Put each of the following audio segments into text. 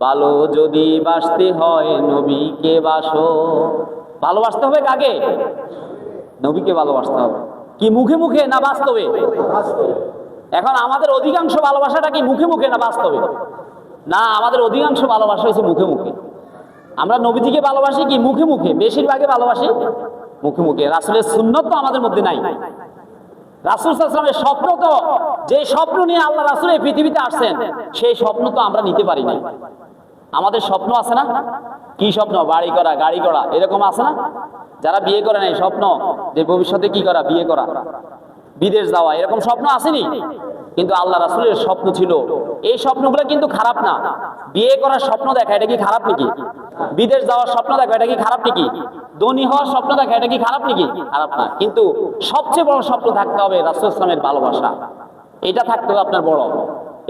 ভালো যদি বাসতে হয় নবীকে বাসো। ভালোবাসতে হবে কাকে? নবীকে ভালোবাসতে হবে। কি মুখে মুখে না বাস্তবে? এখন আমাদের অধিকাংশ ভালোবাসাটা কি মুখে মুখে না বাস্তবে? না, আমাদের অধিকাংশ ভালোবাসা হয়েছে মুখে মুখে। আমরা নবীজিকে ভালোবাসি কি মুখে মুখে, বেশিরভাগে ভালোবাসি মুখে মুখে। রাসূলের সুন্নত তো আমাদের মধ্যে নাই। রাসূল সাল্লাল্লাহু আলাইহি ওয়াসাল্লামের স্বপ্ন তো, যে স্বপ্ন নিয়ে আল্লাহ রাসূল এই পৃথিবীতে আসছেন, সেই স্বপ্ন তো আমরা নিতে পারি না। আমাদের স্বপ্ন আছে না? কি স্বপ্ন? বাড়ি করা, গাড়ি করা, এরকম আছে না? যারা বিয়ে করে নাই স্বপ্ন যে ভবিষ্যতে কি করা, বিয়ে করা, বিদেশ যাওয়া, এরকম স্বপ্ন আসেনি? কিন্তু আল্লাহ রাসূলের স্বপ্ন ছিল। এই স্বপ্নগুলো কিন্তু খারাপ না। বিয়ে করার স্বপ্ন দেখা, এটা কি খারাপ নাকি? বিদেশ যাওয়ার স্বপ্ন দেখা, এটা কি খারাপ নাকি? ধনী হওয়ার স্বপ্ন দেখা, এটা কি খারাপ নাকি? খারাপ না। কিন্তু সবচেয়ে বড় স্বপ্ন থাকতে হবে রাসূল সাল্লাল্লাহু আলাইহি ওয়াসাল্লামের ভালোবাসা। এটা থাকতে হবে আপনার বড়,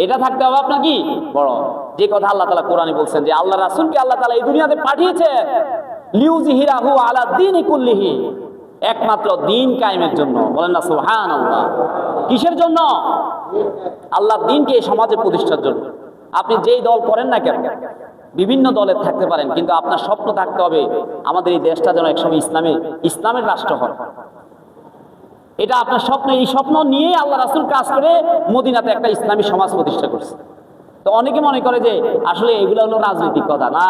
এটা থাকতে হবে আপনার কি বড়। যে কথা আল্লাহ তাআলা কোরআনে বলছেন যে আল্লাহ রাসূলকে আল্লাহ তাআলা এই দুনিয়াতে পাঠিয়েছে লিউযহিরাহু আলা দীনি কুল্লিহি, একমাত্র দ্বীন কায়েমের জন্য। বলেন না সুবহানাল্লাহ। কিসের জন্য? আল্লাহর দ্বীনকে এই সমাজে প্রতিষ্ঠার জন্য। আপনি যেই দল করেন না কেন, বিভিন্ন দলের থাকতে পারেন, কিন্তু আপনার স্বপ্ন থাকতে হবে আমাদের এই দেশটা যেন একসময় ইসলামের রাষ্ট্র হয়। এটা আপনার স্বপ্ন। এই স্বপ্ন নিয়ে আল্লাহ রাসূল কাজ করে মদিনাতে একটা ইসলামী সমাজ প্রতিষ্ঠা করছে। তো অনেকে মনে করে যে আসলে এগুলো হলো রাজনৈতিক কথা। না,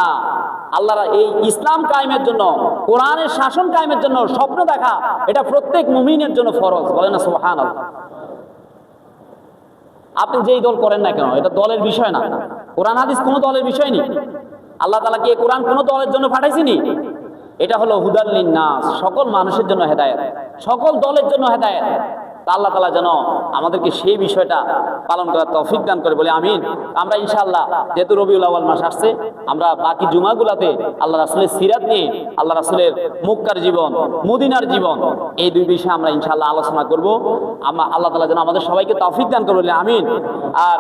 আল্লাহর এই ইসলাম কায়েমের জন্য, কোরআনের শাসন কায়েমের জন্য স্বপ্ন দেখা, এটা প্রত্যেক মুমিনের জন্য ফরজ। বলেন না সুবহানাল্লাহ। আপনি যেই দল করেন না কেন, এটা দলের বিষয় না। কোরআন হাদিস কোনো দলের বিষয় নেই। আল্লাহ তাআলা কি কোরআন কোনো দলের জন্য পাঠাইছেনি? এটা হলো হুদাল লিন্নাস, সকল মানুষের জন্য হেদায়েত, সকল দলের জন্য হেদায়েত। আল্লাহ তাআলা যেন আমাদেরকে সেই বিষয়টা পালন করার তৌফিক দান করে, বলে আমিন। আমরা ইনশাআল্লাহ, যেহেতু রবিউল আউয়াল মাস আসছে, আমরা বাকি জুমাগুলাতে আল্লাহ রাসূলের সিরাত নিয়ে, আল্লাহ রাসূলের মক্কার জীবন, মদিনার জীবন, এই দুই বিষয়ে আমরা ইনশাআল্লাহ আলোচনা করব। আল্লাহ তাআলা যেন আমাদের সবাইকে তৌফিক দান করে, বলে আমিন। আর